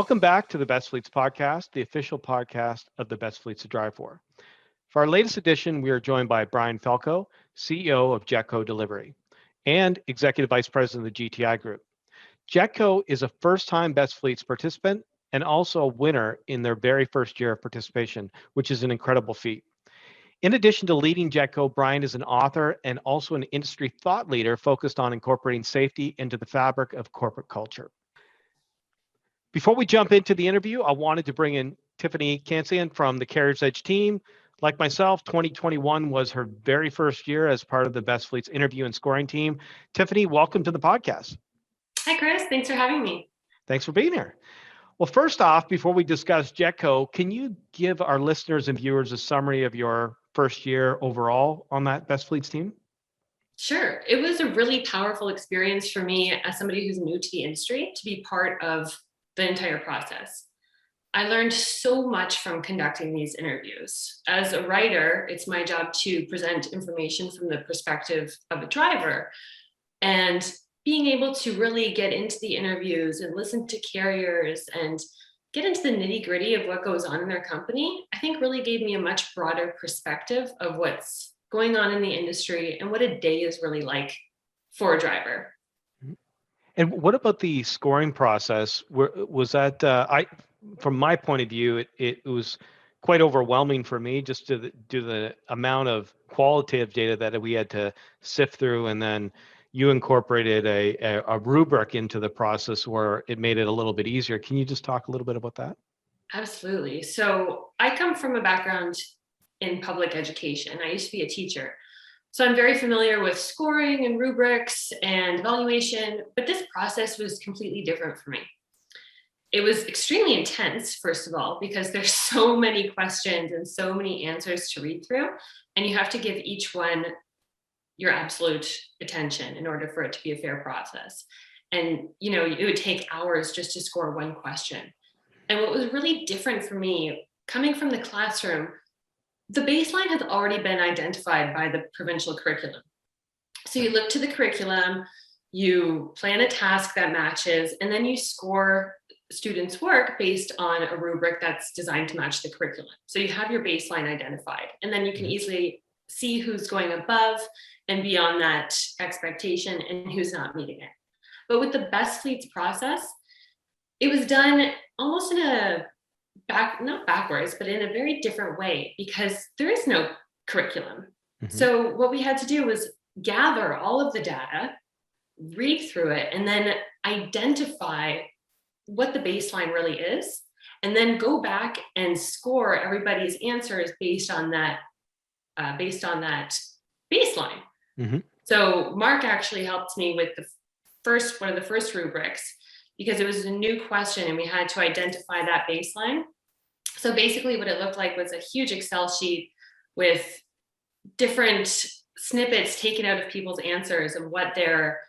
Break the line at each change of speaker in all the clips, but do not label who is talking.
Welcome back to the Best Fleets podcast, the official podcast of the best fleets to drive for. For our latest edition, we are joined by Brian Fielkow, CEO of Jetco Delivery and Executive Vice President of the GTI Group. Jetco is a first-time Best Fleets participant and also a winner in their very first year of participation, which is an incredible feat. In addition to leading Jetco, Brian is an author and also an industry thought leader focused on incorporating safety into the fabric of corporate culture. Before we jump into the interview, I wanted to bring in Tiffany Cancian from the Carrier's Edge team. Like myself, 2021 was her very first year as part of the Best Fleets interview and scoring team. Tiffany, welcome to the podcast.
Hi, Chris. Thanks for having me.
Thanks for being here. Well, first off, before we discuss Jetco, can you give our listeners and viewers a summary of your first year overall on that Best Fleets team?
Sure. It was a really powerful experience for me as somebody who's new to the industry to be part of the entire process. I learned so much from conducting these interviews. As a writer, it's my job to present information from the perspective of a driver. And being able to really get into the interviews and listen to carriers and get into the nitty-gritty of what goes on in their company, I think really gave me a much broader perspective of what's going on in the industry and what a day is really like for a driver.
And what about the scoring process? Was that, from my point of view, it was quite overwhelming for me just to do the amount of qualitative data that we had to sift through, and then you incorporated a rubric into the process where it made it a little bit easier. Can you just talk a little bit about that?
Absolutely. So I come from a background in public education. I used to be a teacher. So I'm very familiar with scoring and rubrics and evaluation, but this process was completely different for me. It was extremely intense, first of all, because there's so many questions and so many answers to read through, and you have to give each one your absolute attention in order for it to be a fair process. And, it would take hours just to score one question. And what was really different for me, coming from the classroom, the baseline has already been identified by the provincial curriculum. So you look to the curriculum, you plan a task that matches, and then you score students' work based on a rubric that's designed to match the curriculum. So you have your baseline identified, and then you can easily see who's going above and beyond that expectation and who's not meeting it. But with the Best Fleets process, it was done almost in a not backwards, but in a very different way, because there is no curriculum. Mm-hmm. So what we had to do was gather all of the data, read through it, and then identify what the baseline really is, and then go back and score everybody's answers based on that baseline. Mm-hmm. So Mark actually helped me with one of the first rubrics, because it was a new question and we had to identify that baseline. So basically what it looked like was a huge Excel sheet with different snippets taken out of people's answers and what they're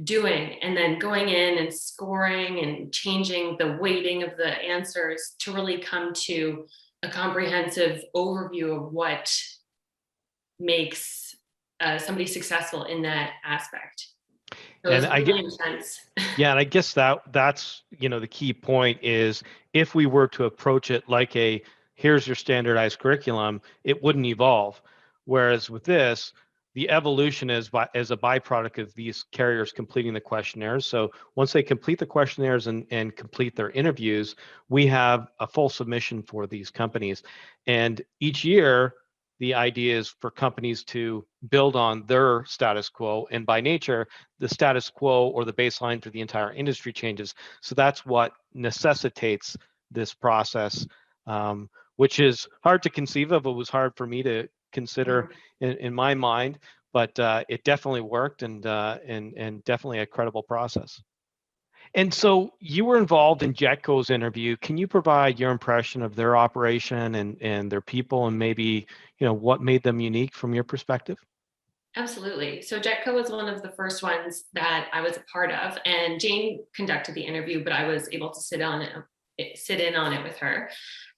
doing, and then going in and scoring and changing the weighting of the answers to really come to a comprehensive overview of what makes somebody successful in that aspect. So and
I guess that's the key point is, if we were to approach it like here's your standardized curriculum, it wouldn't evolve. Whereas with this, the evolution is as a byproduct of these carriers completing the questionnaires. So once they complete the questionnaires and complete their interviews, we have a full submission for these companies. And each year, the idea is for companies to build on their status quo. And by nature, the status quo or the baseline for the entire industry changes. So that's what necessitates this process, which is hard to conceive of. It was hard for me to consider in my mind, but it definitely worked, and definitely a credible process. And so you were involved in Jetco's interview. Can you provide your impression of their operation and their people, and maybe what made them unique from your perspective?
Absolutely. So Jetco was one of the first ones that I was a part of, and Jane conducted the interview, but I was able to sit in on it with her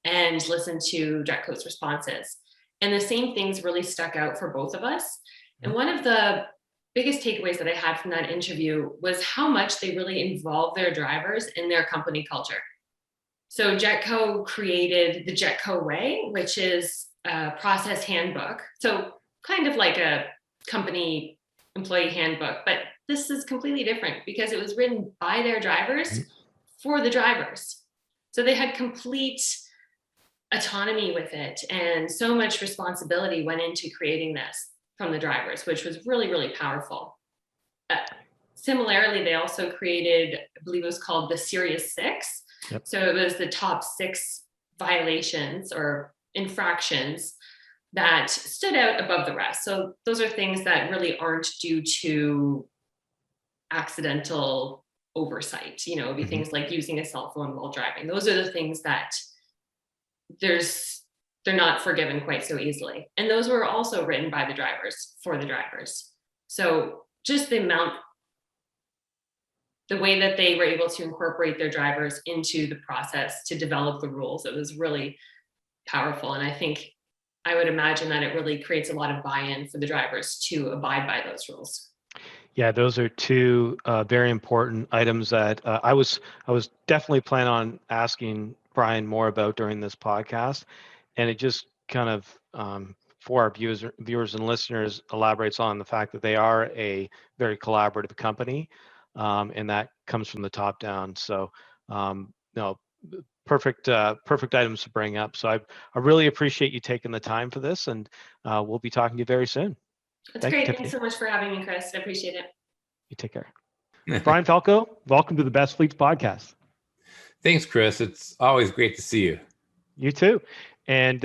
and listen to Jetco's responses. And the same things really stuck out for both of us. And one of the biggest takeaways that I had from that interview was how much they really involve their drivers in their company culture. So Jetco created the Jetco Way, which is a process handbook. So kind of like a company employee handbook, but this is completely different because it was written by their drivers for the drivers. So they had complete autonomy with it, and so much responsibility went into creating this from the drivers, which was really, really powerful. Similarly, they also created, I believe it was called the Serious Six.
Yep.
So it was the top 6 violations or infractions that stood out above the rest. So those are things that really aren't due to accidental oversight. You know, it'd be things like using a cell phone while driving. Those are the things that they're not forgiven quite so easily. And those were also written by the drivers for the drivers. So just the way that they were able to incorporate their drivers into the process to develop the rules, it was really powerful. And I would imagine that it really creates a lot of buy-in for the drivers to abide by those rules.
Yeah, those are two very important items that I was definitely planning on asking Brian more about during this podcast, and it just kind of for our viewers and listeners elaborates on the fact that they are a very collaborative company, and that comes from the top down. So, no, perfect items to bring up. So I really appreciate you taking the time for this, and we'll be talking to you very soon.
That's
Thank you,
great.
Tiffany.
Thanks so much for having me, Chris. I appreciate it.
You take care. Brian Fielkow, welcome to the Best Fleets podcast.
Thanks, Chris. It's always great to see you.
You too. And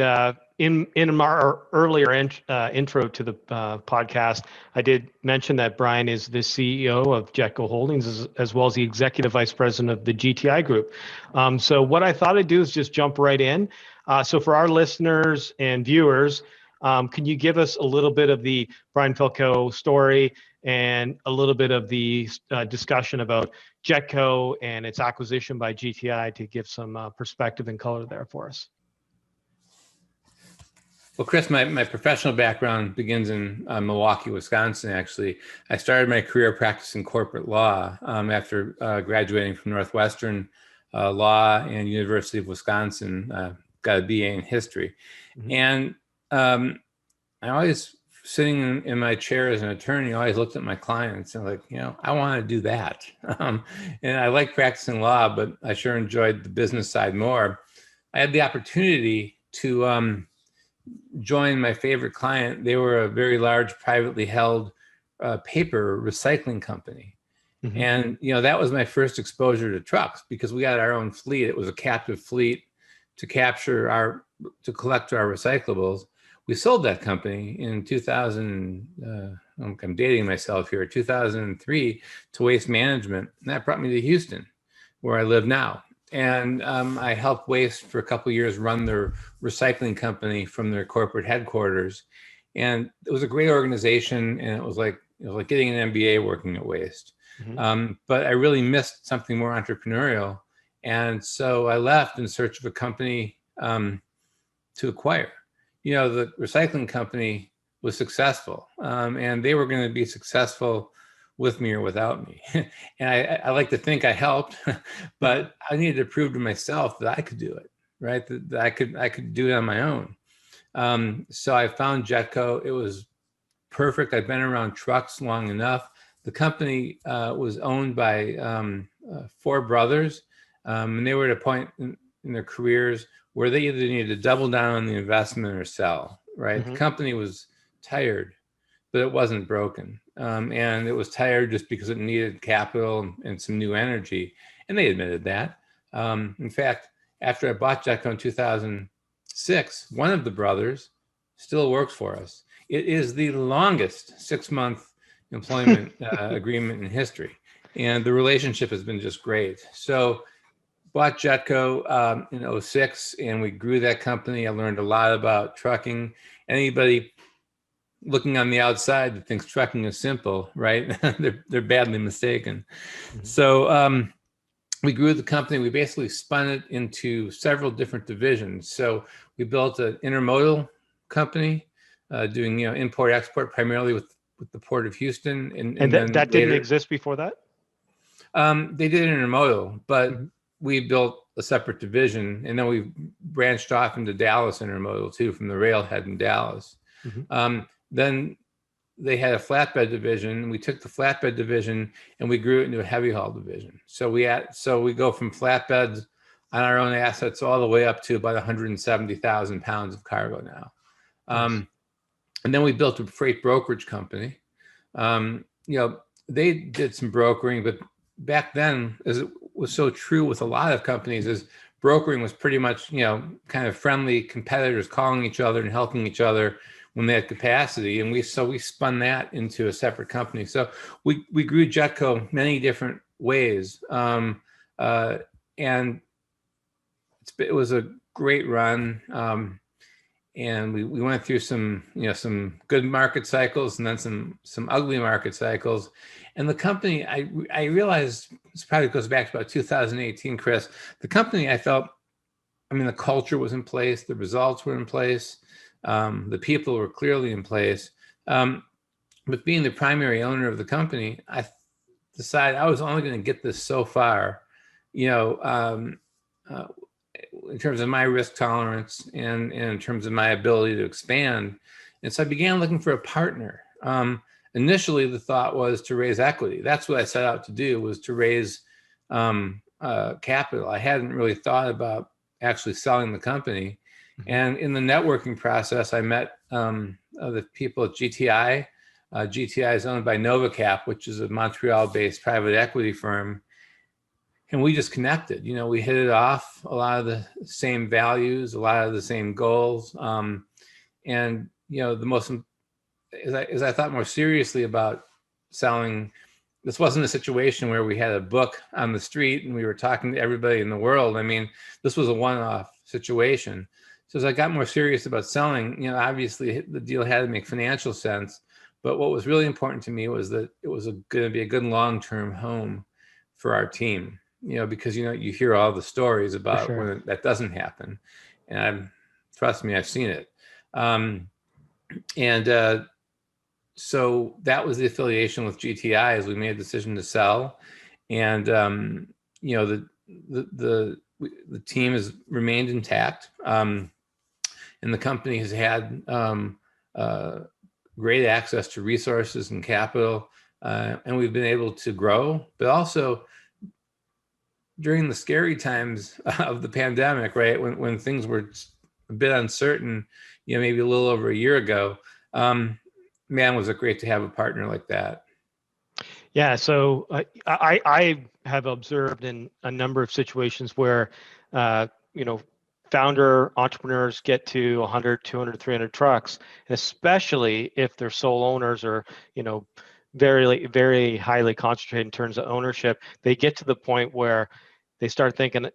in our earlier intro to the podcast, I did mention that Brian is the CEO of Jetco Holdings as well as the Executive Vice President of the GTI Group. So what I thought I'd do is just jump right in. So for our listeners and viewers, can you give us a little bit of the Brian Fielkow story and a little bit of the discussion about Jetco and its acquisition by GTI to give some perspective and color there for us?
Well, Chris, my professional background begins in Milwaukee, Wisconsin, actually. I started my career practicing corporate law after graduating from Northwestern Law and University of Wisconsin, got a BA in history. And I always, sitting in my chair as an attorney, I always looked at my clients and I want to do that. And I like practicing law, but I sure enjoyed the business side more. I had the opportunity to join my favorite client. They were a very large privately held paper recycling company. And, that was my first exposure to trucks because we had our own fleet. It was a captive fleet to collect our recyclables. We sold that company in 2000, I'm dating myself here, 2003 to Waste Management. And that brought me to Houston, where I live now. And I helped Waste for a couple of years run their recycling company from their corporate headquarters. And it was a great organization. And it was like getting an MBA working at Waste. But I really missed something more entrepreneurial. And so I left in search of a company to acquire. The recycling company was successful, and they were going to be successful with me or without me. And I like to think I helped, but I needed to prove to myself that I could do it, right? That I could do it on my own. So I found Jetco. It was perfect. I've been around trucks long enough. The company was owned by 4 brothers, and they were at a point in their careers where they either needed to double down on the investment or sell, right? The company was tired, but it wasn't broken. And it was tired just because it needed capital and some new energy. And they admitted that. In fact, after I bought Jetco in 2006, one of the brothers still works for us. It is the longest 6-month employment agreement in history. And the relationship has been just great. So bought Jetco in 2006, and we grew that company. I learned a lot about trucking. Anybody looking on the outside that thinks trucking is simple, right? they're badly mistaken. So we grew the company. We basically spun it into several different divisions. So we built an intermodal company doing import export primarily with the Port of Houston.
And then that didn't exist before that?
They did intermodal, but we built a separate division, and then we branched off into Dallas Intermodal too, from the railhead in Dallas. Then they had a flatbed division. We took the flatbed division and we grew it into a heavy haul division. So we go from flatbeds on our own assets all the way up to about 170,000 pounds of cargo now.
Nice.
And then we built a freight brokerage company. They did some brokering, but back then, as it was so true with a lot of companies, is brokering was pretty much, kind of friendly competitors calling each other and helping each other when they had capacity. And we spun that into a separate company. So we grew Jetco many different ways. And it was a great run. And we went through some good market cycles and then some ugly market cycles. And the company, I realized, this probably goes back to about 2018, Chris, the company, I felt, the culture was in place, the results were in place, the people were clearly in place. But being the primary owner of the company, I decided I was only going to get this so far, in terms of my risk tolerance and in terms of my ability to expand. And so I began looking for a partner. Initially, the thought was to raise equity. That's what I set out to do, was to raise capital. I hadn't really thought about actually selling the company. And in the networking process, I met the people at GTI. GTI is owned by NovaCap, which is a Montreal-based private equity firm. And we just connected, we hit it off, a lot of the same values, a lot of the same goals. And, the most, as I thought more seriously about selling, this wasn't a situation where we had a book on the street and we were talking to everybody in the world. This was a one-off situation. So as I got more serious about selling, obviously the deal had to make financial sense. But what was really important to me was that it was going to be a good long-term home for our team. Because, you hear all the stories about when that doesn't happen. And trust me, I've seen it. So that was the affiliation with GTI as we made a decision to sell. And, the team has remained intact. And the company has had great access to resources and capital. And we've been able to grow, but also during the scary times of the pandemic, right, when things were a bit uncertain, maybe a little over a year ago, man, was it great to have a partner like that.
Yeah, so I have observed in a number of situations where, founder entrepreneurs get to 100, 200, 300 trucks, and especially if they're sole owners or, very, very highly concentrated in terms of ownership, they get to the point where they start thinking,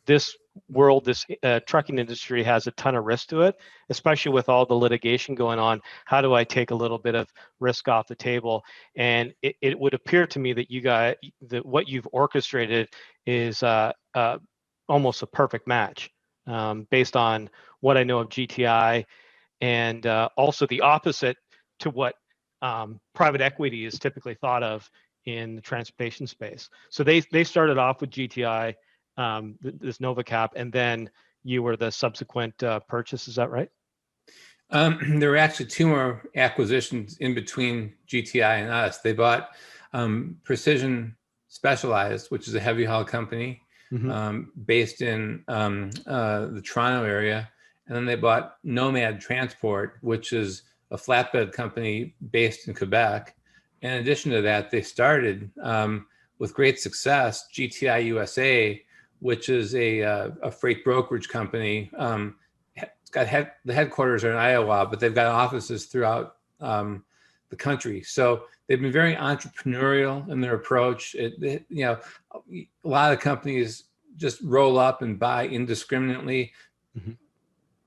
this trucking industry has a ton of risk to it, especially with all the litigation going on. How do I take a little bit of risk off the table? And it would appear to me that that what you've orchestrated is almost a perfect match based on what I know of GTI, and also the opposite to what private equity is typically thought of in the transportation space. So they started off with GTI, this NovaCap, and then you were the subsequent purchase. Is that right?
There were actually two more acquisitions in between GTI and us. They bought Precision Specialized, which is a heavy haul company based in the Toronto area. And then they bought Nomad Transport, which is a flatbed company based in Quebec. In addition to that, they started with great success GTI USA, which is a freight brokerage company. It's got the headquarters are in Iowa, but they've got offices throughout the country. So they've been very entrepreneurial in their approach. A lot of companies just roll up and buy indiscriminately.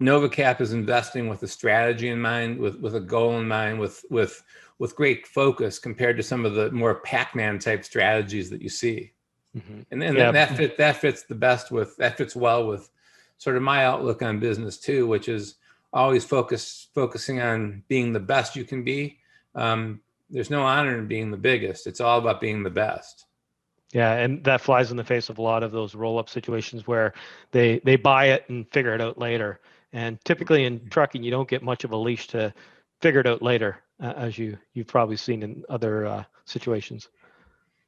NovaCap is investing with a strategy in mind, with a goal in mind, with great focus compared to some of the more Pac-Man type strategies that you see. And then that fits well with sort of my outlook on business too, which is always focusing on being the best you can be. There's no honor in being the biggest. It's all about being the best.
Yeah, and that flies in the face of a lot of those roll-up situations where they buy it and figure it out later. And typically in trucking, you don't get much of a leash to figure it out later, as you've probably seen in other situations.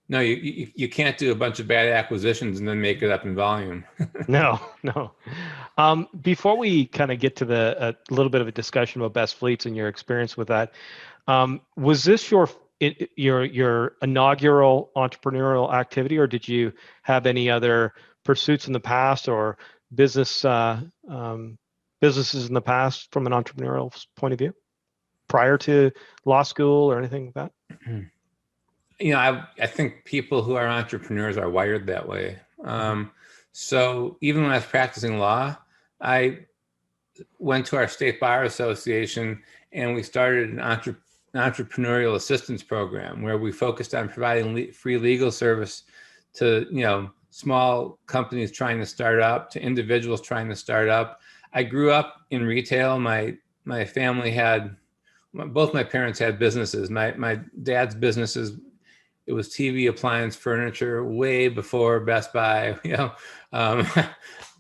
No, you can't do a bunch of bad acquisitions and then make it up in volume.
No, no. Before we kind of get to a little bit of a discussion about best fleets and your experience with that, was this your inaugural entrepreneurial activity, or did you have any other pursuits in the past or businesses in the past from an entrepreneurial point of view prior to law school or anything like that?
You know, I think people who are entrepreneurs are wired that way. So even when I was practicing law, I went to our state bar association and we started an entrepreneurial assistance program where we focused on providing free legal service to, you know, small companies trying to start up, to individuals trying to start up. I grew up in retail. My family had, both my parents had businesses. My dad's businesses, it was TV, appliance, furniture, way before Best Buy. You know, I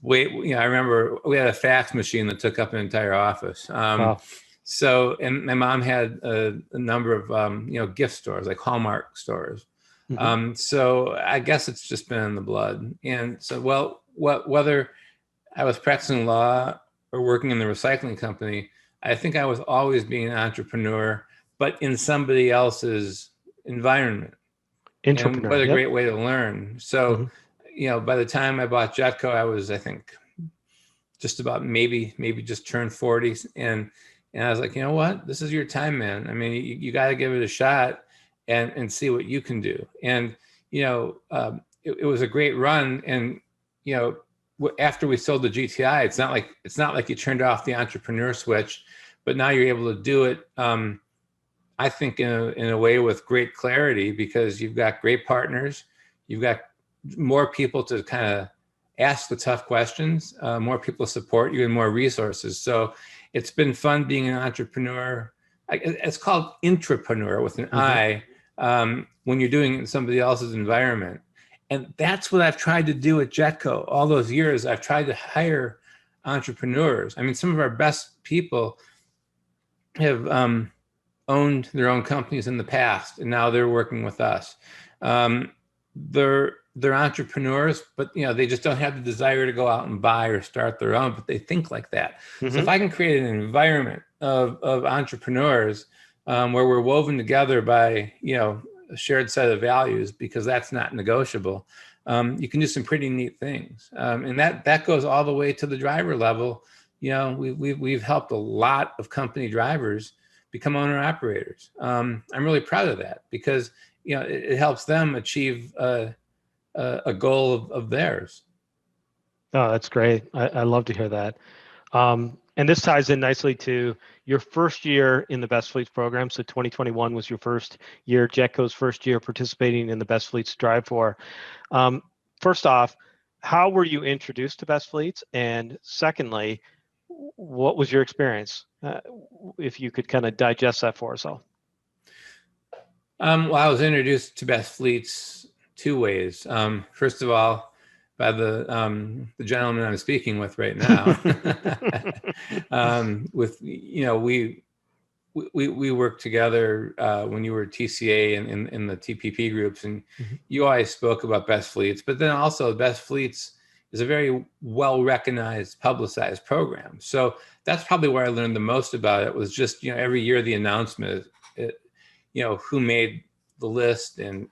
remember we had a fax machine that took up an entire office.
Wow.
So, and my mom had a number of gift stores, like Hallmark stores. So I guess it's just been in the blood. And so, whether I was practicing law or working in the recycling company, I think I was always being an entrepreneur, but in somebody else's environment. And what a great way to learn. So, by the time I bought Jetco, I was, I think, just about maybe just turned 40. And I was like, you know what? This is your time, man. I mean, you got to give it a shot and see what you can do. And, it was a great run. And, after we sold the GTI, it's not like you turned off the entrepreneur switch, but now you're able to do it. I think in a way with great clarity, because you've got great partners, you've got more people to kind of ask the tough questions, more people support you, and more resources. So it's been fun being an entrepreneur. It's called intrapreneur with an I, when you're doing it in somebody else's environment. And that's what I've tried to do at Jetco all those years. I've tried to hire entrepreneurs. I mean, some of our best people have owned their own companies in the past, and now they're working with us. They're entrepreneurs, but they just don't have the desire to go out and buy or start their own, but they think like that. So if I can create an environment of entrepreneurs where we're woven together by a shared set of values, because that's not negotiable, you can do some pretty neat things, and that goes all the way to the driver level. We've helped a lot of company drivers become owner operators. I'm really proud of that, because it helps them achieve a goal of theirs.
Oh, that's great. I love to hear that. And this ties in nicely to your first year in the Best Fleets program. So 2021 was your first year, Jetco's first year participating in the Best Fleets Drive for. First off, how were you introduced to Best Fleets? And secondly, what was your experience? If you could kind of digest that for us all.
Well, I was introduced to Best Fleets two ways. First of all, by the gentleman I'm speaking with right now. We worked together when you were TCA and in the TPP groups, and you always spoke about Best Fleets. But then also, Best Fleets is a very well-recognized, publicized program. So that's probably where I learned the most about it. Was just every year the announcement, who made the list and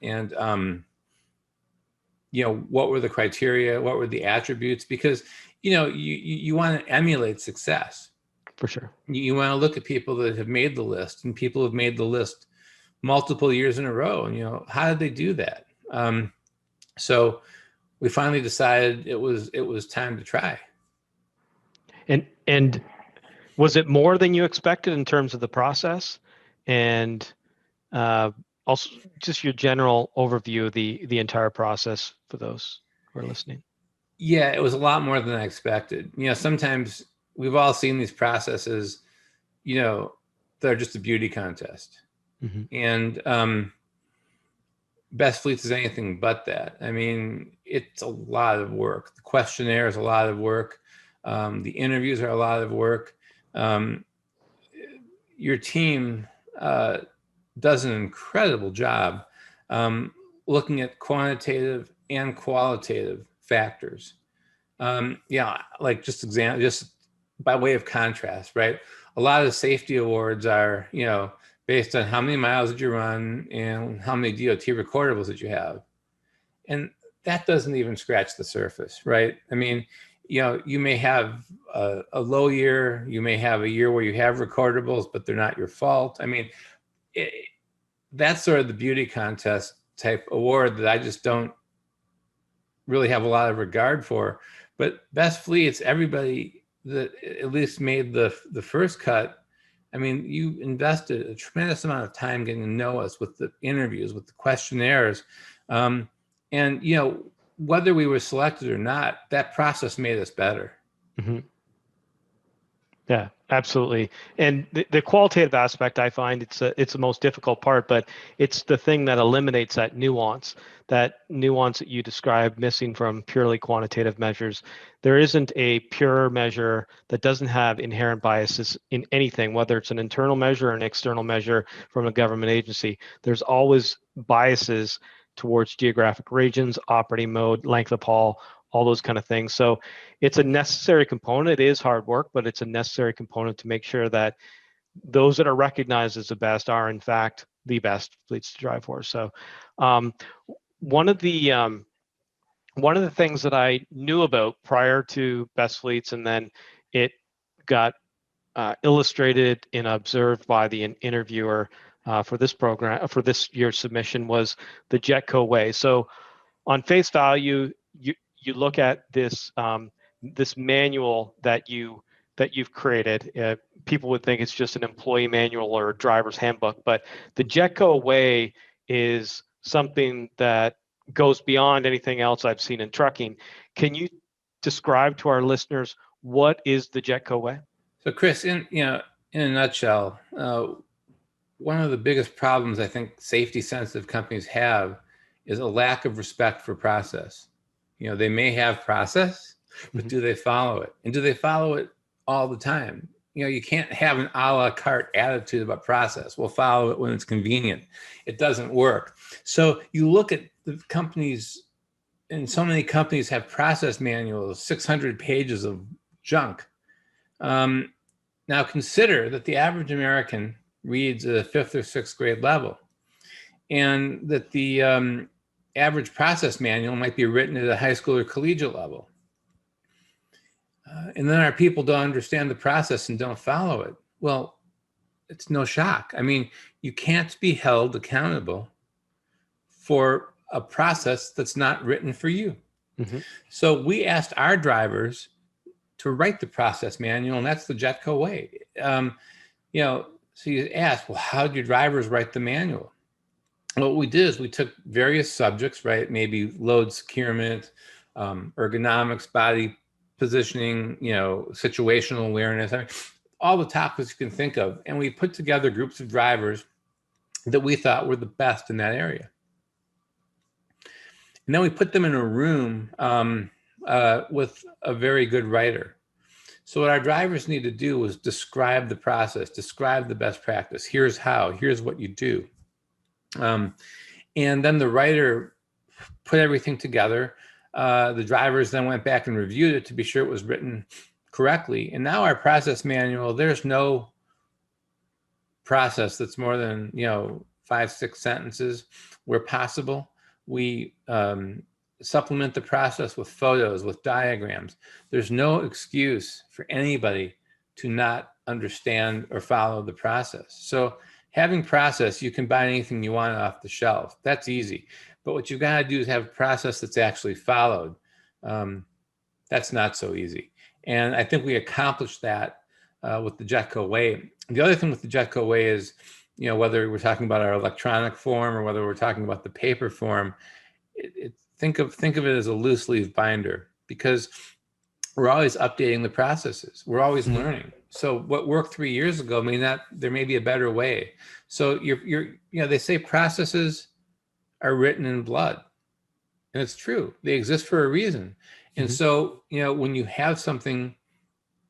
what were the criteria, what were the attributes, because you want to emulate success.
For sure.
You want to look at people that have made the list, and people have made the list multiple years in a row, and how did they do that? So we finally decided it was time to try.
And was it more than you expected in terms of the process, and also just your general overview of the entire process for those who are listening?
Yeah, it was a lot more than I expected. Sometimes we've all seen these processes, they're just a beauty contest. And Best Fleets is anything but that. I mean, it's a lot of work. The questionnaire is a lot of work. The interviews are a lot of work. Your team does an incredible job looking at quantitative and qualitative factors. Yeah, like just by way of contrast, right? A lot of safety awards are, based on how many miles did you run and how many DOT recordables did you have. And that doesn't even scratch the surface, right? I mean, you may have a low year, you may have a year where you have recordables, but they're not your fault. I mean, that's sort of the beauty contest type award that I just don't really have a lot of regard for. But Best Fleets, everybody that at least made the first cut, I mean, you invested a tremendous amount of time getting to know us with the interviews, with the questionnaires. And, whether we were selected or not, that process made us better.
Mm-hmm. Yeah, absolutely. And the qualitative aspect, I find it's the most difficult part, but it's the thing that eliminates that nuance that you described missing from purely quantitative measures. There isn't a pure measure that doesn't have inherent biases in anything, whether it's an internal measure or an external measure from a government agency. There's always biases towards geographic regions, operating mode, length of haul, all those kind of things. So it's a necessary component. It is hard work, but it's a necessary component to make sure that those that are recognized as the best are in fact the best fleets to drive for. So one of the things that I knew about prior to Best Fleets, and then it got illustrated and observed by the interviewer for this program, for this year's submission, was the Jetco way. So on face value, you look at this this manual that you've created. People would think it's just an employee manual or a driver's handbook, but the Jetco way is something that goes beyond anything else I've seen in trucking. Can you describe to our listeners what is the Jetco way?
So, Chris, in a nutshell, one of the biggest problems I think safety-sensitive companies have is a lack of respect for process. They may have process, but do they follow it? And do they follow it all the time? You can't have an a la carte attitude about process. We'll follow it when it's convenient. It doesn't work. So you look at the companies, and so many companies have process manuals, 600 pages of junk. Now consider that the average American reads at a 5th or 6th grade level, and that the average process manual might be written at a high school or collegiate level. And then our people don't understand the process and don't follow it. Well, it's no shock. I mean, you can't be held accountable for a process that's not written for you. Mm-hmm. So we asked our drivers to write the process manual, and that's the Jetco way. So you ask, well, how did your drivers write the manual? What we did is we took various subjects, right? Maybe load securement, ergonomics, body positioning, situational awareness, all the topics you can think of. And we put together groups of drivers that we thought were the best in that area. And then we put them in a room with a very good writer. So what our drivers need to do was describe the process, describe the best practice. Here's how, here's what you do. And then the writer put everything together. The drivers then went back and reviewed it to be sure it was written correctly. And now our process manual, there's no process that's more than 5-6 sentences. Where possible, we supplement the process with photos, with diagrams. There's no excuse for anybody to not understand or follow the process. So having process, you can buy anything you want off the shelf. That's easy. But what you've got to do is have a process that's actually followed. That's not so easy. And I think we accomplished that with the Jetco way. The other thing with the Jetco way is, whether we're talking about our electronic form or whether we're talking about the paper form, think of it as a loose leaf binder, because we're always updating the processes. We're always learning. So what worked 3 years ago there may be a better way. So they say processes are written in blood. And it's true. They exist for a reason. And so, when you have something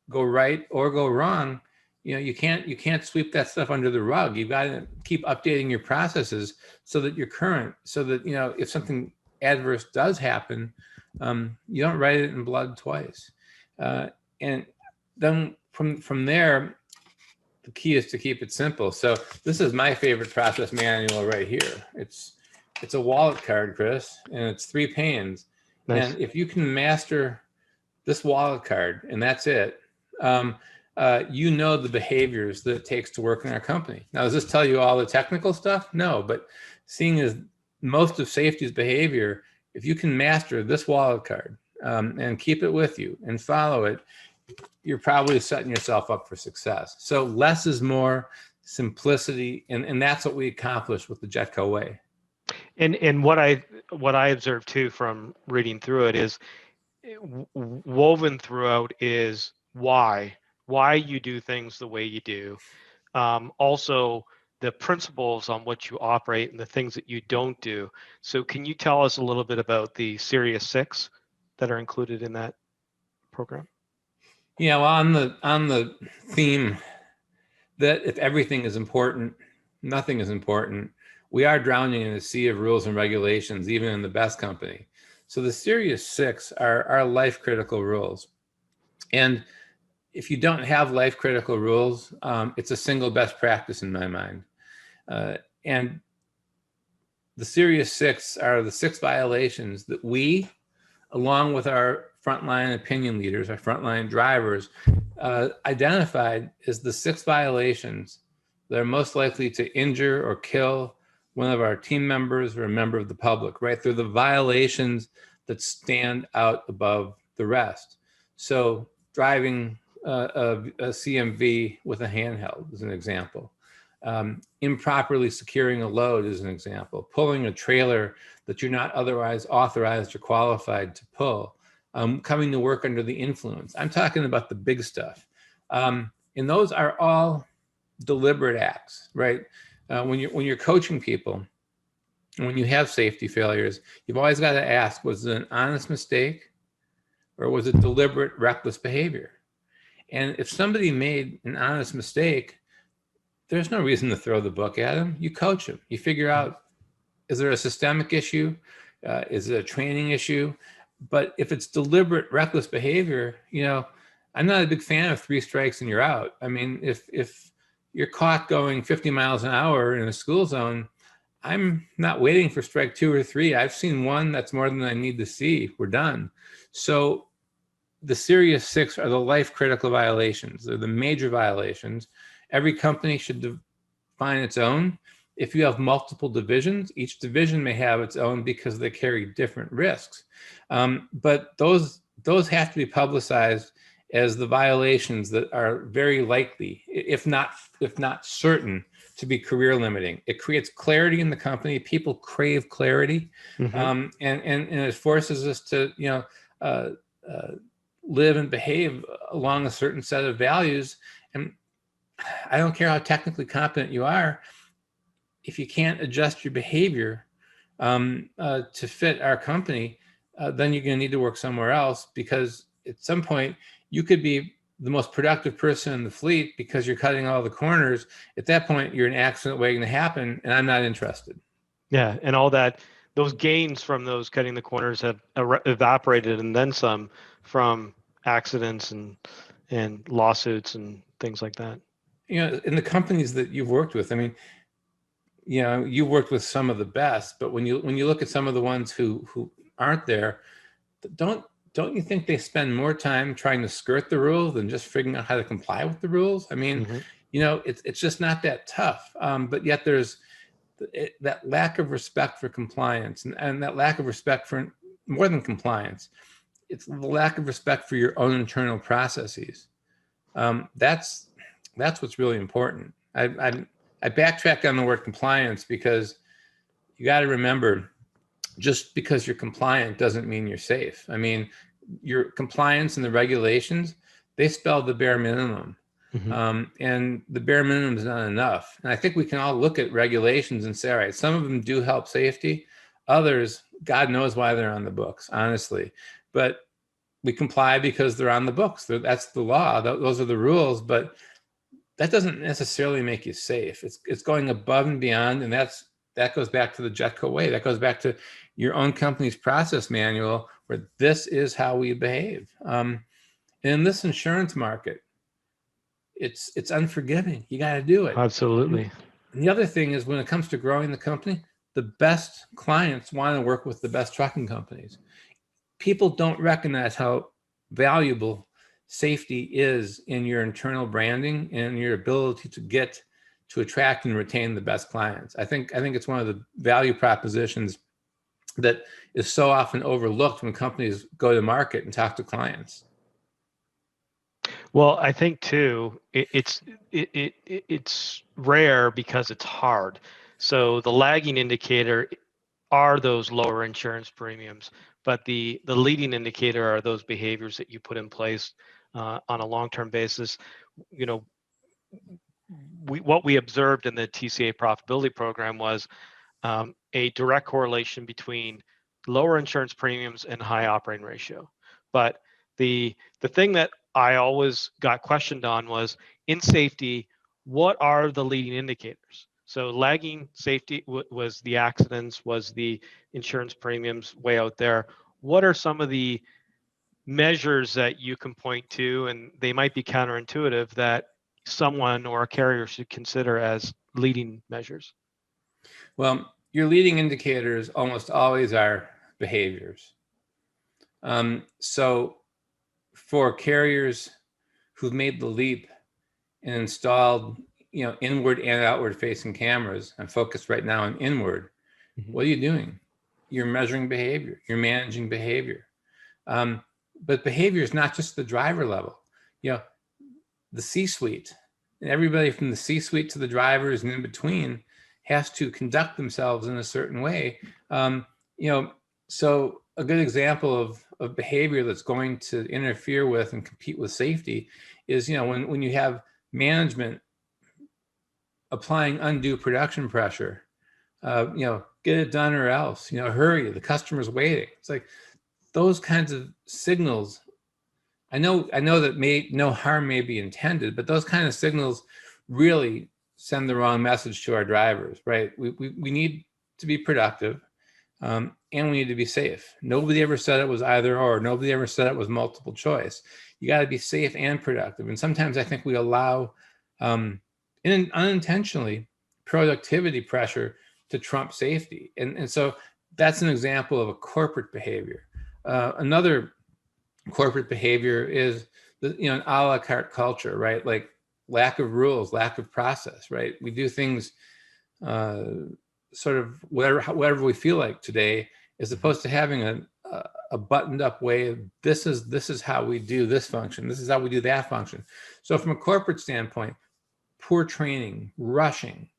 go right or go wrong, you can't sweep that stuff under the rug. You've got to keep updating your processes so that you're current, so that, if something adverse does happen, you don't write it in blood twice. And then from there, the key is to keep it simple. So this is my favorite process manual right here. It's a wallet card, Chris, and it's 3 panes. Nice. And if you can master this wallet card, and that's it, the behaviors that it takes to work in our company. Now, does this tell you all the technical stuff? No, but seeing as most of safety's behavior, if you can master this wallet card and keep it with you and follow it, you're probably setting yourself up for success. So less is more, simplicity, and that's what we accomplished with the Jetco way.
And what I observed too from reading through it is woven throughout is why you do things the way you do. Also the principles on what you operate and the things that you don't do. So can you tell us a little bit about the Series 6 that are included in that program?
Yeah, well, on the theme that if everything is important, nothing is important, we are drowning in a sea of rules and regulations, even in the best company. So the Series 6 are life critical rules. And if you don't have life critical rules, it's a single best practice in my mind. And the Series 6 are the 6 violations that we, along with our frontline opinion leaders, our frontline drivers, identified as the 6 violations that are most likely to injure or kill one of our team members or a member of the public, right? They're the violations that stand out above the rest. So driving a CMV with a handheld is an example. Improperly securing a load is an example. Pulling a trailer that you're not otherwise authorized or qualified to pull. Coming to work under the influence. I'm talking about the big stuff. And those are all deliberate acts, right? When you're coaching people, when you have safety failures, you've always got to ask, was it an honest mistake or was it deliberate, reckless behavior? And if somebody made an honest mistake, there's no reason to throw the book at them. You coach them. You figure out, is there a systemic issue? Is it a training issue? But if it's deliberate, reckless behavior, I'm not a big fan of 3 strikes and you're out. I mean, if you're caught going 50 miles an hour in a school zone, I'm not waiting for strike 2 or 3. I've seen 1, that's more than I need to see. We're done. So the Series 6 are the life critical violations. They're the major violations. Every company should define its own. If you have multiple divisions, each division may have its own because they carry different risks. But those have to be publicized as the violations that are very likely, if not certain, to be career limiting. It creates clarity in the company. People crave clarity, and it forces us to live and behave along a certain set of values. And I don't care how technically competent you are, if you can't adjust your behavior to fit our company, then you're going to need to work somewhere else, because at some point you could be the most productive person in the fleet because you're cutting all the corners. At that point, you're an accident waiting to happen, and I'm not interested.
Yeah, and all that, those gains from those cutting the corners have evaporated and then some from accidents and lawsuits and things like that.
In the companies that you've worked with, I mean, you've worked with some of the best, but when you look at some of the ones who aren't there, don't you think they spend more time trying to skirt the rules than just figuring out how to comply with the rules? I mean, it's just not that tough. But yet there's that lack of respect for compliance, and that lack of respect for more than compliance. It's the lack of respect for your own internal processes. That's what's really important. I backtrack on the word compliance because you got to remember, just because you're compliant doesn't mean you're safe. I mean, your compliance and the regulations, they spell the bare minimum. And the bare minimum is not enough. And I think we can all look at regulations and say, all right, some of them do help safety. Others, God knows why they're on the books, honestly. But we comply because they're on the books. That's the law. Those are the rules. But that doesn't necessarily make you safe. It's going above and beyond, and that goes back to the Jetco way. That goes back to your own company's process manual, where this is how we behave. In this insurance market, it's unforgiving. You got to do it.
Absolutely.
And the other thing is, when it comes to growing the company, the best clients want to work with the best trucking companies. People don't recognize how valuable safety is in your internal branding and your ability to attract and retain the best clients. I think it's one of the value propositions that is so often overlooked when companies go to market and talk to clients.
Well, I think too, it's rare because it's hard. So the lagging indicator are those lower insurance premiums, but the leading indicator are those behaviors that you put in place on a long-term basis. You know, what we observed in the TCA profitability program was a direct correlation between lower insurance premiums and high operating ratio. But the thing that I always got questioned on was, in safety, what are the leading indicators? So lagging safety was the accidents, was the insurance premiums way out there. What are some of the measures that you can point to, and they might be counterintuitive, that someone or a carrier should consider as leading measures?
Well, your leading indicators almost always are behaviors. So for carriers who've made the leap and installed, inward and outward facing cameras, I'm focused right now on inward. What are you doing? You're measuring behavior. You're managing behavior. But behavior is not just the driver level. The C-suite, and everybody from the C-suite to the drivers and in between has to conduct themselves in a certain way. So a good example of behavior that's going to interfere with and compete with safety is, when you have management applying undue production pressure, get it done or else, hurry, the customer's waiting. It's like those kinds of signals. I know that no harm may be intended, but those kind of signals really send the wrong message to our drivers, right? We need to be productive, and we need to be safe. Nobody ever said it was either or. Nobody ever said it was multiple choice. You got to be safe and productive. And sometimes I think we allow, unintentionally, productivity pressure to trump safety. And so that's an example of a corporate behavior. Another corporate behavior is an a la carte culture, right? Like lack of rules, lack of process, right? We do things sort of whatever we feel like today, as opposed to having a buttoned up way of this is how we do this function, this is how we do that function. So from a corporate standpoint, poor training, rushing,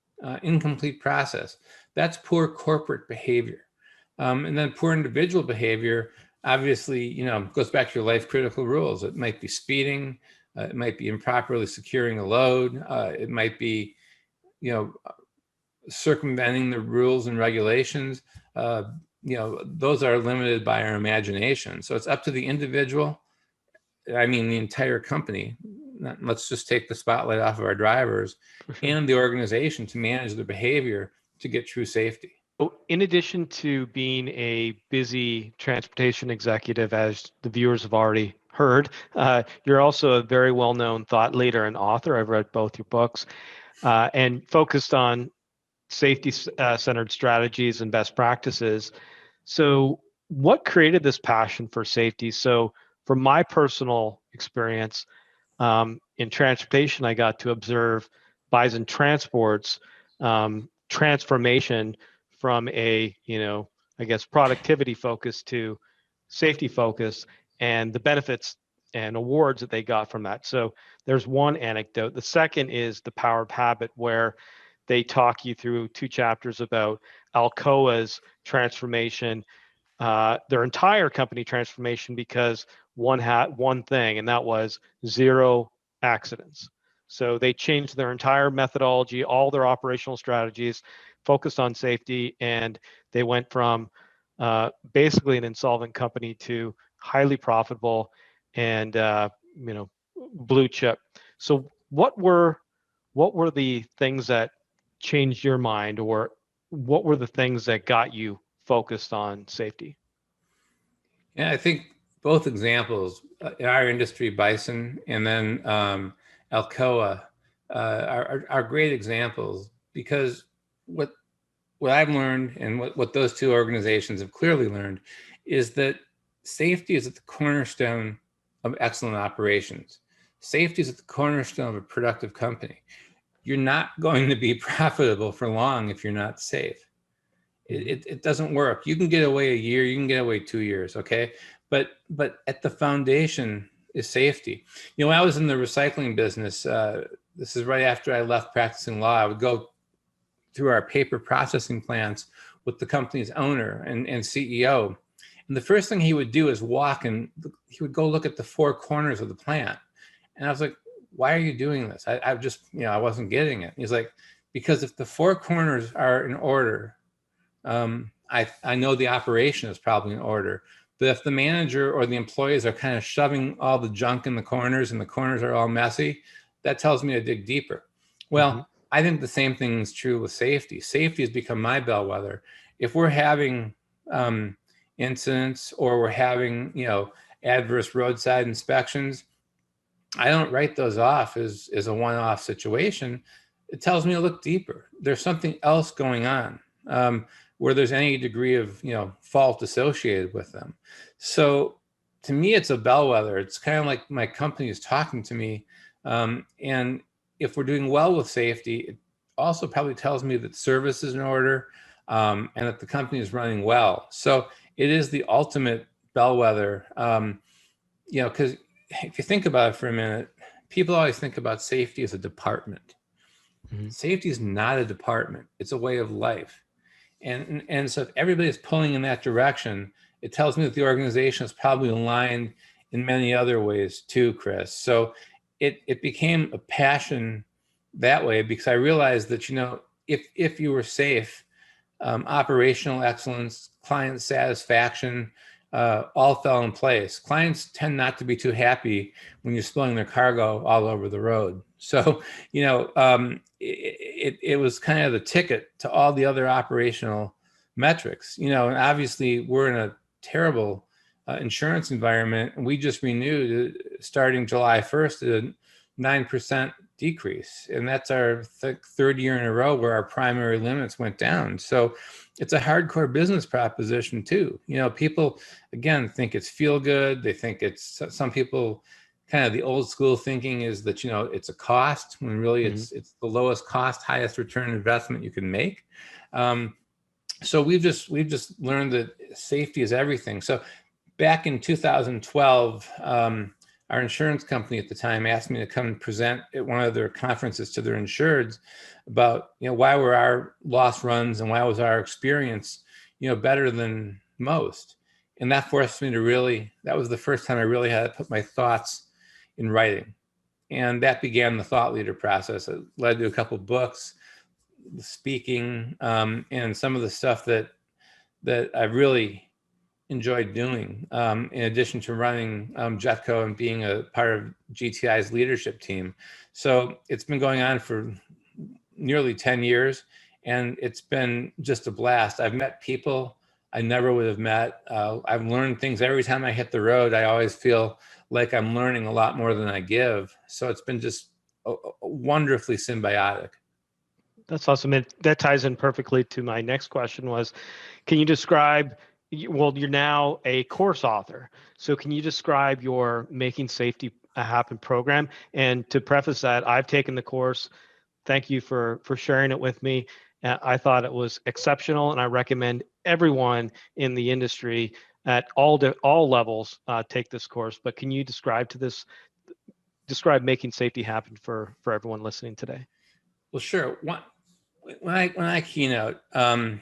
incomplete process, that's poor corporate behavior. And then poor individual behavior, obviously, goes back to your life critical rules. It might be speeding, it might be improperly securing a load, it might be, circumventing the rules and regulations. Those are limited by our imagination. So it's up to the individual, the entire company. Let's just take the spotlight off of our drivers and the organization to manage the behavior to get true safety.
In addition to being a busy transportation executive, as the viewers have already heard, you're also a very well-known thought leader and author. I've read both your books and focused on safety-centered strategies and best practices. So what created this passion for safety? So from my personal experience in transportation, I got to observe Bison Transport's transformation from a, productivity focus to safety focus, and the benefits and awards that they got from that. So there's one anecdote. The second is the power of habit, where they talk you through 2 chapters about Alcoa's transformation, their entire company transformation, because one had one thing, and that was 0 accidents. So they changed their entire methodology, all their operational strategies, focused on safety, and they went from basically an insolvent company to highly profitable and blue chip. So what were the things that changed your mind, or what were the things that got you focused on safety?
Yeah, I think both examples in our industry, Bison and then Alcoa, are great examples, because what I've learned, and what those two organizations have clearly learned, is that safety is at the cornerstone of excellent operations. Safety is at the cornerstone of a productive company. You're not going to be profitable for long if you're not safe. It doesn't work. You can get away a year, you can get away 2 years, okay? But at the foundation is safety. When I was in the recycling business, this is right after I left practicing law, I would go through our paper processing plants with the company's owner and CEO. And the first thing he would do is walk, and he would go look at the four corners of the plant. And I was like, why are you doing this? I just, I wasn't getting it. He's like, because if the four corners are in order, I know the operation is probably in order. But if the manager or the employees are kind of shoving all the junk in the corners and the corners are all messy, that tells me to dig deeper. Well, I think the same thing is true with safety. Safety has become my bellwether. If we're having incidents, or we're having, adverse roadside inspections, I don't write those off as a one-off situation. It tells me to look deeper. There's something else going on, where there's any degree of, fault associated with them. So to me, it's a bellwether. It's kind of like my company is talking to me. And if we're doing well with safety, it also probably tells me that service is in order, and that the company is running well. So it is the ultimate bellwether, because if you think about it for a minute, people always think about safety as a department. Safety is not a department. It's a way of life. And so if everybody's pulling in that direction, it tells me that the organization is probably aligned in many other ways too, Chris. So it became a passion that way, because I realized that, if you were safe, operational excellence, client satisfaction, all fell in place. Clients tend not to be too happy when you're spilling their cargo all over the road. So, it was kind of the ticket to all the other operational metrics, and obviously we're in a terrible insurance environment, and we just renewed starting July 1st a 9% decrease. And that's our third year in a row where our primary limits went down. So it's a hardcore business proposition too. People, again, think it's feel good. They think it's, some people, kind of the old school thinking is that, it's a cost, when really it's the lowest cost, highest return investment you can make. So we've just learned that safety is everything. So back in 2012, our insurance company at the time asked me to come and present at one of their conferences to their insureds about, why were our loss runs and why was our experience, better than most. And that forced me to that was the first time I really had to put my thoughts in writing. And that began the thought leader process. It led to a couple of books, speaking, and some of the stuff that I really enjoyed doing, in addition to running Jetco and being a part of GTI's leadership team. So it's been going on for nearly 10 years, and it's been just a blast. I've met people I never would have met. I've learned things every time I hit the road. I always feel like I'm learning a lot more than I give. So it's been just wonderfully symbiotic.
That's awesome. That ties in perfectly to my next question was, can you describe, well, you're now a course author. So can you describe your Making Safety Happen program? And to preface that, I've taken the course. Thank you for sharing it with me. I thought it was exceptional, and I recommend everyone in the industry at all levels take this course. But can you describe Making Safety Happen for everyone listening today?
Well, sure. When I keynote, one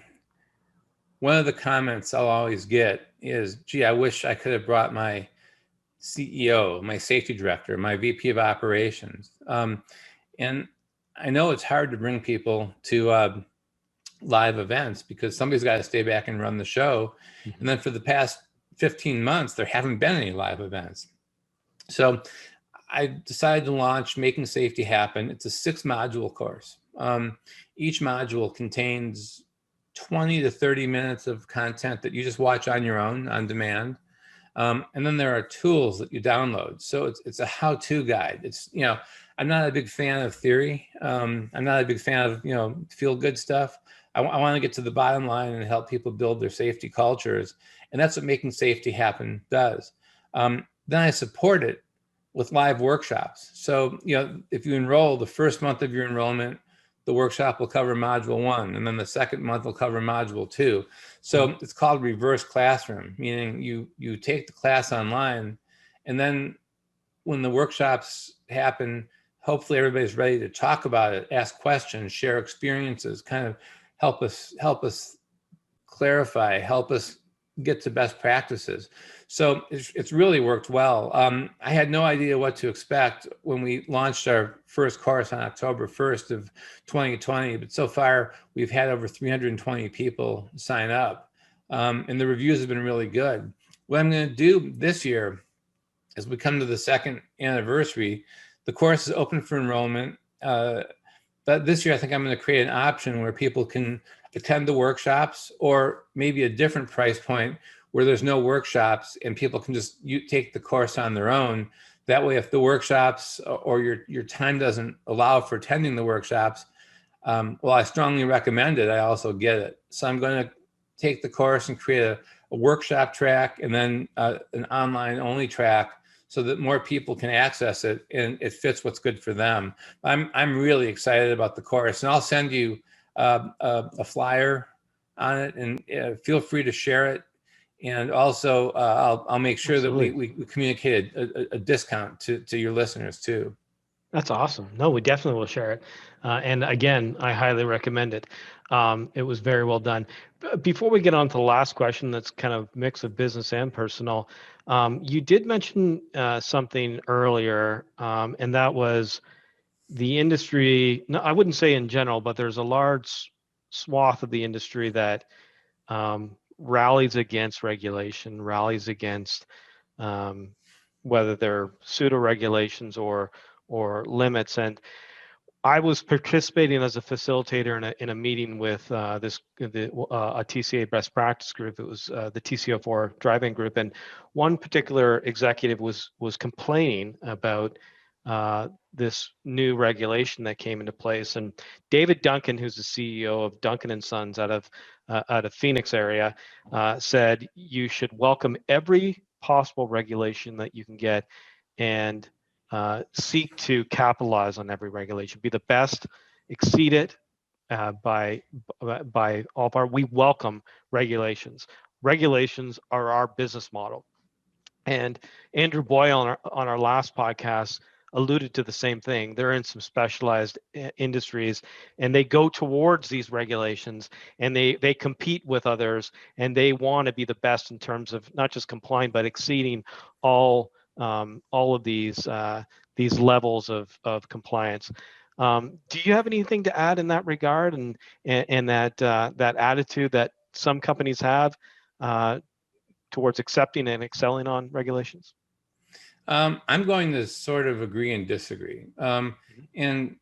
of the comments I'll always get is, gee, I wish I could have brought my CEO, my safety director, my VP of operations. And I know it's hard to bring people to live events because somebody's got to stay back and run the show. And then for the past 15 months, there haven't been any live events. So I decided to launch Making Safety Happen. It's a 6-module course. Each module contains 20 to 30 minutes of content that you just watch on your own, on demand. And then there are tools that you download. So it's a how-to guide. It's, I'm not a big fan of theory. I'm not a big fan of, feel-good stuff. I want to get to the bottom line and help people build their safety cultures. And that's what Making Safety Happen does. Then I support it with live workshops. So, if you enroll the first month of your enrollment, the workshop will cover module 1, and then the second month will cover module 2. So it's called reverse classroom, meaning you take the class online, and then when the workshops happen, hopefully everybody's ready to talk about it, ask questions, share experiences, kind of help us clarify, help us get to best practices. So it's really worked well. I had no idea what to expect when we launched our first course on October 1st of 2020, but so far we've had over 320 people sign up, and the reviews have been really good. What I'm going to do this year, as we come to the 2nd anniversary, the course is open for enrollment, but this year I think I'm going to create an option where people can attend the workshops, or maybe a different price point where there's no workshops and people can just take the course on their own. That way, if the workshops or your time doesn't allow for attending the workshops, well, I strongly recommend it. I also get it. So I'm going to take the course and create a workshop track, and then an online only track, so that more people can access it and it fits what's good for them. I'm really excited about the course, and I'll send you a flyer on it, and feel free to share it. And also, I'll make sure Absolutely. That we communicate a discount to your listeners too.
That's awesome. No, we definitely will share it. And again, I highly recommend it. It was very well done. Before we get on to the last question, that's kind of mix of business and personal, you did mention something earlier, and that was the industry. No, I wouldn't say in general, but there's a large swath of the industry that rallies against regulation, rallies against whether they're pseudo regulations or limits. And I was participating as a facilitator in a meeting with a TCA best practice group. It was the TCO4 driving group, and one particular executive was complaining about this new regulation that came into place. And David Duncan, who's the CEO of Duncan and Sons out of Phoenix area, said you should welcome every possible regulation that you can get, and seek to capitalize on every regulation, be the best, exceed it by all part. We welcome regulations. Regulations are our business model. And Andrew Boyle on our last podcast alluded to the same thing. They're in some specialized industries, and they go towards these regulations, and they compete with others, and they want to be the best in terms of not just complying, but exceeding all of these levels of compliance. Do you have anything to add in that regard, and that attitude that some companies have towards accepting and excelling on regulations?
I'm going to sort of agree and disagree. And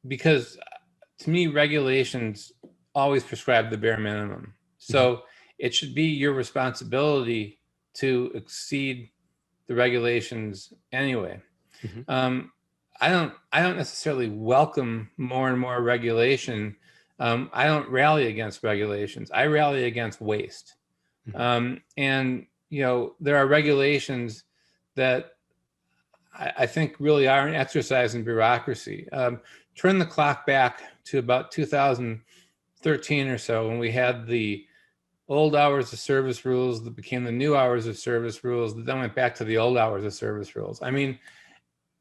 because to me, regulations always prescribe the bare minimum. So it should be your responsibility to exceed the regulations anyway. I don't necessarily welcome more and more regulation. I don't rally against regulations. I rally against waste. And there are regulations that I think really are an exercise in bureaucracy. Turn the clock back to about 2013 or so, when we had the old hours of service rules that became the new hours of service rules that then went back to the old hours of service rules. I mean,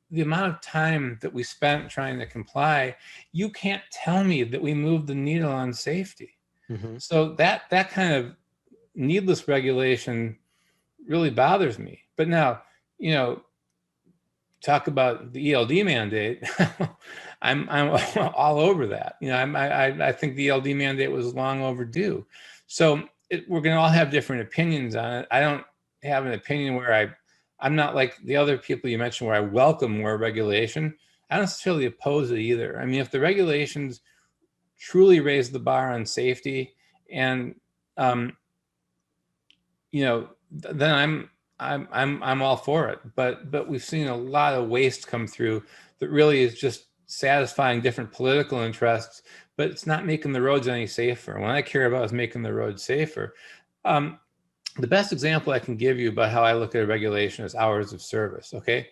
the amount of time that we spent trying to comply, you can't tell me that we moved the needle on safety. So that kind of needless regulation really bothers me. But now, talk about the ELD mandate, I'm all over that. You know, I think the ELD mandate was long overdue. So we're going to all have different opinions on it. I don't have an opinion where I'm not like the other people you mentioned where I welcome more regulation. I don't necessarily oppose it either. I mean, if the regulations truly raise the bar on safety, and you know, then I'm all for it. But we've seen a lot of waste come through that really is just satisfying different political interests, but it's not making the roads any safer. What I care about is making the roads safer. The best example I can give you about how I look at a regulation is hours of service. Okay,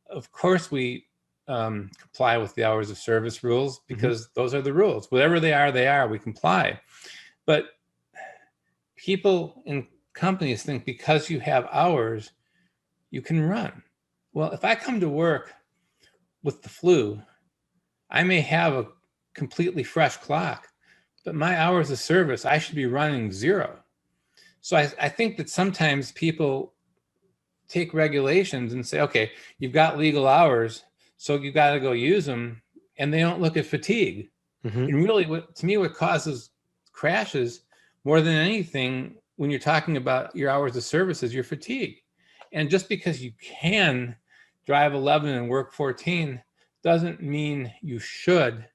of course we comply with the hours of service rules because those are the rules. Whatever they are, we comply. But people in companies think because you have hours, you can run. Well, if I come to work with the flu, I may have a completely fresh clock, but my hours of service, I should be running 0. So I think that sometimes people take regulations and say, okay, you've got legal hours, so you got to go use them, and they don't look at fatigue. And really, to me, what causes crashes more than anything when you're talking about your hours of service is your fatigue. And just because you can drive 11 and work 14 doesn't mean you should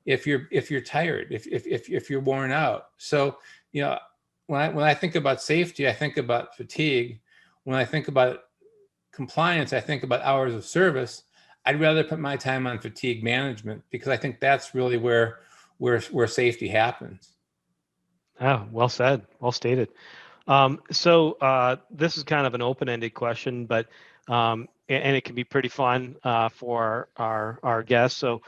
if you're tired, if you're worn out. So, you know, when I think about safety, I think about fatigue. When I think about compliance, I think about hours of service. I'd rather put my time on fatigue management because I think that's really where safety happens.
Oh, well said, well stated. So this is kind of an open-ended question, but and it can be pretty fun for our guests. So,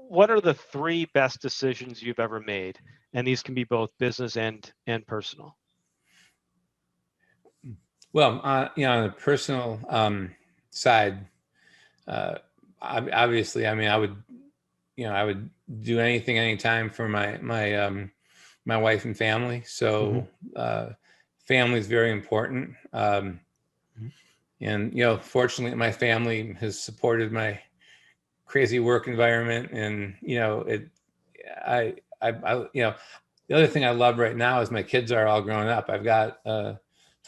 what are the 3 best decisions you've ever made? And these can be both business and personal.
Well, you know, on the personal side, obviously, I mean, I would do anything, anytime for my wife and family. So family is very important. And, you know, fortunately, my family has supported my crazy work environment. And, you know, you know, the other thing I love right now is my kids are all grown up. I've got a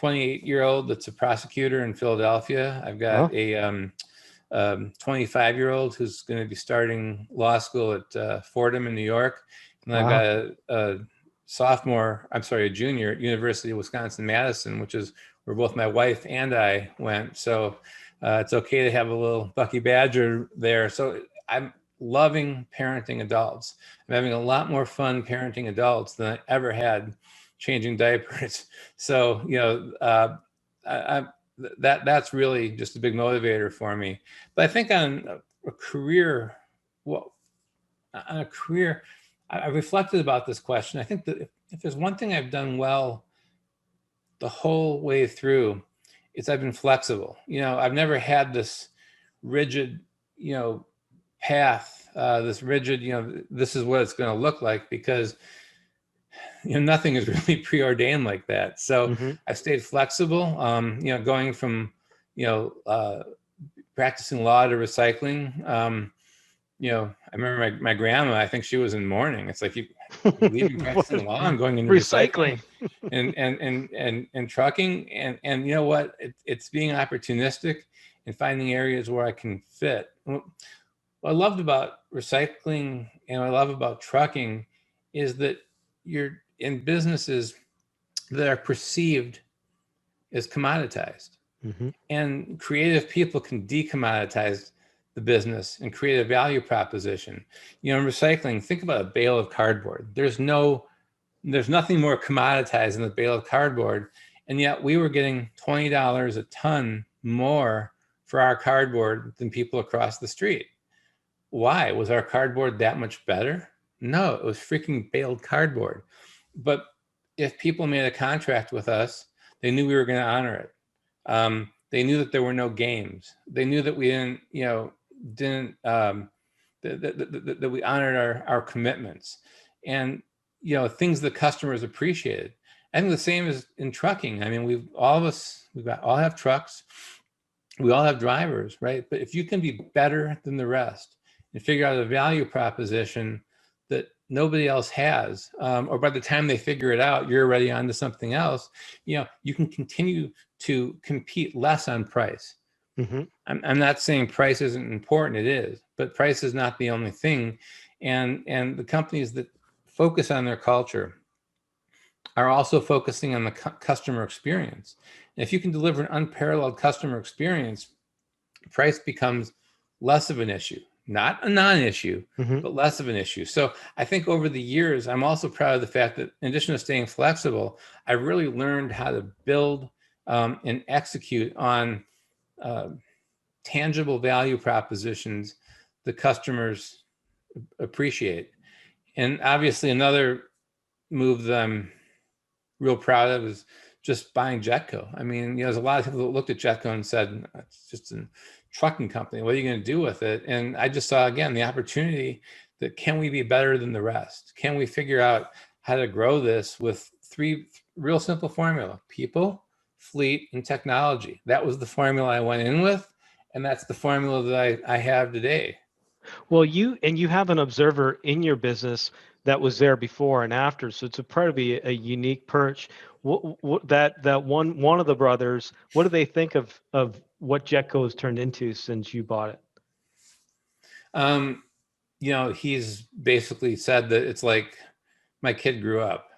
28-year-old that's a prosecutor in Philadelphia. I've got a 25-year-old who's going to be starting law school at Fordham in New York. And I've got a junior at University of Wisconsin-Madison, which is where both my wife and I went. So it's okay to have a little Bucky Badger there. So I'm loving parenting adults. I'm having a lot more fun parenting adults than I ever had changing diapers. So, you know, that's really just a big motivator for me. But I think on a career, I reflected about this question. I think that if there's one thing I've done well the whole way through, it's I've been flexible. You know, I've never had this rigid, you know, path, this rigid, you know, this is what it's going to look like, because, you know, nothing is really preordained like that. So I stayed flexible, you know, going from, you know, practicing law to recycling. You know, I remember my grandma, I think she was in mourning. It's like you leaving practicing law and going into recycling and trucking. And you know what? It's being opportunistic and finding areas where I can fit. What I loved about recycling and what I love about trucking is that you're in businesses that are perceived as commoditized. And creative people can decommoditize the business and create a value proposition. You know, in recycling, think about a bale of cardboard. There's nothing more commoditized than the bale of cardboard. And yet we were getting $20 a ton more for our cardboard than people across the street. Why? Was our cardboard that much better? No, it was freaking baled cardboard. But if people made a contract with us, they knew we were going to honor it. They knew that there were no games. They knew that we didn't, you know, that we honored our commitments, and, you know, things that customers appreciated. I think the same is in trucking. I mean, all have trucks. we all have drivers, right? But if you can be better than the rest and figure out a value proposition that nobody else has, or by the time they figure it out, you're already onto something else, you can continue to compete less on price.
Mm-hmm.
I'm not saying price isn't important, it is, but price is not the only thing. And the companies that focus on their culture are also focusing on the customer experience. And if you can deliver an unparalleled customer experience, price becomes less of an issue, not a non-issue,
Mm-hmm.
but less of an issue. So I think over the years, I'm also proud of the fact that in addition to staying flexible, I really learned how to build and execute on tangible value propositions the customers appreciate. And obviously another move that I'm real proud of is just buying Jetco. I mean, there's a lot of people that looked at Jetco and said, it's just a trucking company. What are you going to do with it? And I just saw, again, the opportunity that can we be better than the rest? Can we figure out how to grow this with three real simple formula: people, fleet, and technology? That was the formula I went in with. And that's the formula that I have today.
Well, you have an observer in your business that was there before and after, so it's a probably a unique perch. That one of the brothers, what do they think of what Jetco has turned into since you bought it?
He's basically said that it's like my kid grew up.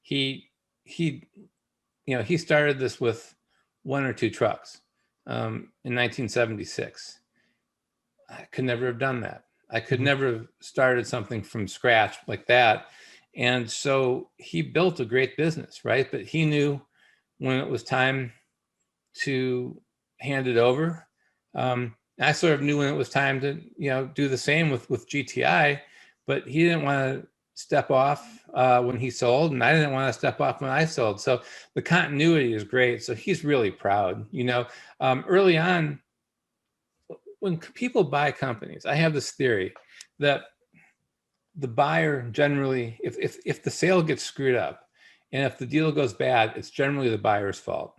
He he started this with one or two trucks in 1976. I could never have done that. I could never have started something from scratch like that. And so he built a great business, right? But he knew when it was time to hand it over. I sort of knew when it was time to, do the same with GTI, but he didn't want to step off when he sold, and I didn't want to step off when I sold. So the continuity is great. So he's really proud. Early on, when people buy companies, I have this theory that the buyer generally, if the sale gets screwed up and if the deal goes bad, it's generally the buyer's fault.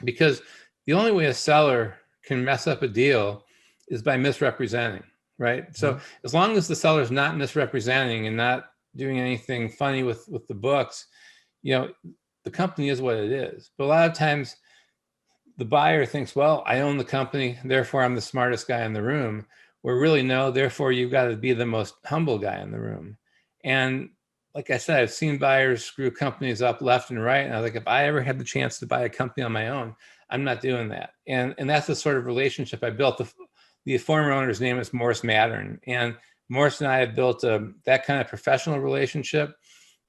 Because the only way a seller can mess up a deal is by misrepresenting, right? So as long as the seller's not misrepresenting and not doing anything funny with the books, the company is what it is. But a lot of times the buyer thinks, well, I own the company, therefore I'm the smartest guy in the room. Where really, no, therefore you've got to be the most humble guy in the room. And like I said, I've seen buyers screw companies up left and right. And I was like, if I ever had the chance to buy a company on my own, I'm not doing that. And that's the sort of relationship I built. The former owner's name is Morris Mattern. And Morris and I have built that kind of professional relationship.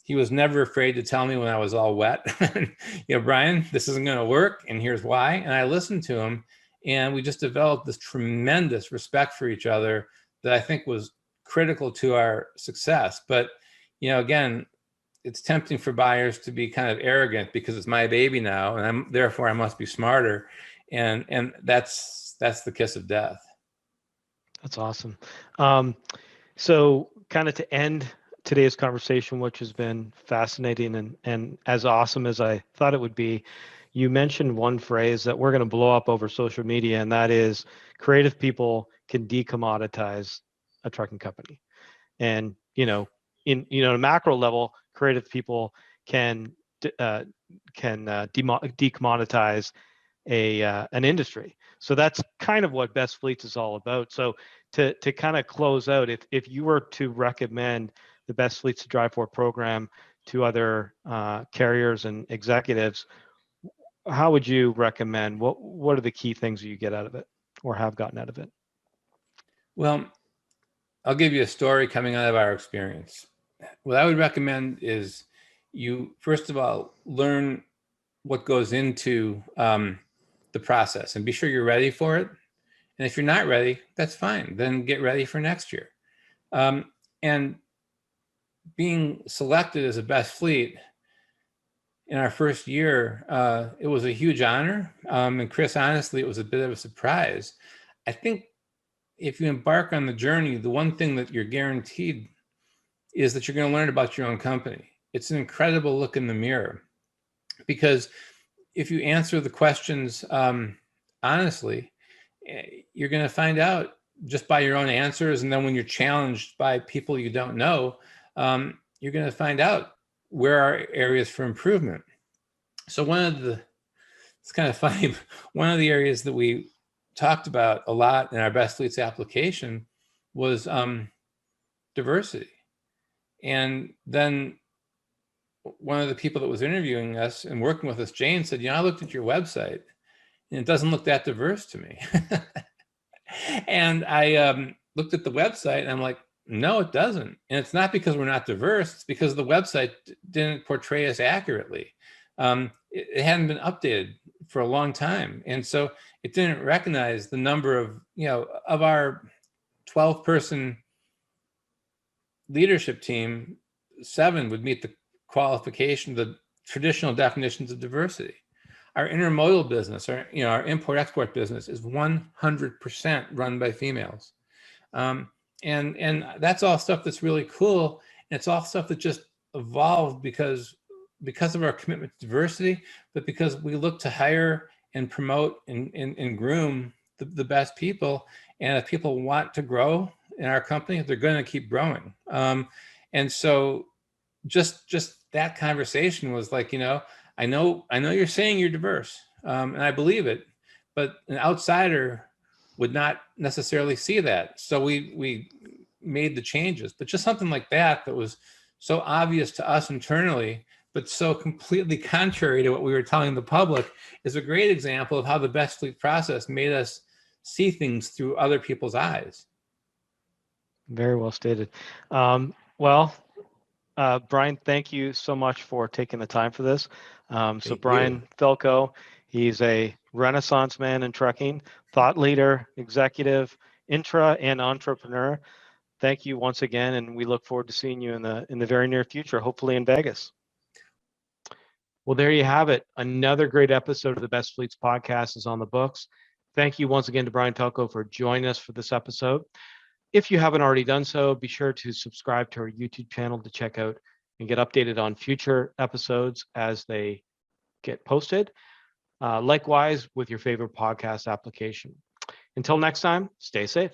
He was never afraid to tell me when I was all wet, Brian, this isn't going to work, and here's why. And I listened to him, and we just developed this tremendous respect for each other that I think was critical to our success. But, again, it's tempting for buyers to be kind of arrogant because it's my baby now, and therefore I must be smarter. And that's the kiss of death.
That's awesome. So kind of to end today's conversation, which has been fascinating and as awesome as I thought it would be, you mentioned one phrase that we're going to blow up over social media, and that is creative people can decommoditize a trucking company. And, in a macro level, creative people can decommoditize an industry. So that's kind of what Best Fleets is all about. So to kind of close out, if you were to recommend the Best Fleets to Drive For program to other carriers and executives, how would you recommend? What are the key things you get out of it or have gotten out of it?
Well, I'll give you a story coming out of our experience. What I would recommend is you, first of all, learn what goes into the process and be sure you're ready for it. And if you're not ready, that's fine. Then get ready for next year. And being selected as a best fleet in our first year, it was a huge honor. And Chris, honestly, it was a bit of a surprise. I think if you embark on the journey, the one thing that you're guaranteed is that you're going to learn about your own company. It's an incredible look in the mirror, because if you answer the questions honestly, you're going to find out just by your own answers. And then when you're challenged by people you don't know, you're going to find out where are areas for improvement. So it's kind of funny, one of the areas that we talked about a lot in our Best Fleets application was diversity. And then one of the people that was interviewing us and working with us, Jane, said, I looked at your website and it doesn't look that diverse to me. And I looked at the website and I'm like, no, it doesn't. And it's not because we're not diverse. It's because the website didn't portray us accurately. It hadn't been updated for a long time. And so it didn't recognize the number of, of our 12-person leadership team, 7 would meet the qualification, the traditional definitions of diversity. Our intermodal business, our import-export business is 100% run by females. And that's all stuff that's really cool. And it's all stuff that just evolved because of our commitment to diversity, but because we look to hire and promote and groom the best people. And if people want to grow in our company, they're going to keep growing. And so just that conversation was like, I know you're saying you're diverse, and I believe it, but an outsider would not necessarily see that. So we made the changes, but just something like that was so obvious to us internally, but so completely contrary to what we were telling the public, is a great example of how the Best Fleet process made us see things through other people's eyes.
Very well stated. Brian, thank you so much for taking the time for this. So Brian Fielkow, he's a Renaissance man in trucking, thought leader, executive, intra and entrepreneur. Thank you once again, and we look forward to seeing you in the very near future, hopefully in Vegas. Well, there you have it. Another great episode of the Best Fleets podcast is on the books. Thank you once again to Brian Fielkow for joining us for this episode. If you haven't already done so, be sure to subscribe to our YouTube channel to check out and get updated on future episodes as they get posted. Likewise with your favorite podcast application. Until next time, stay safe.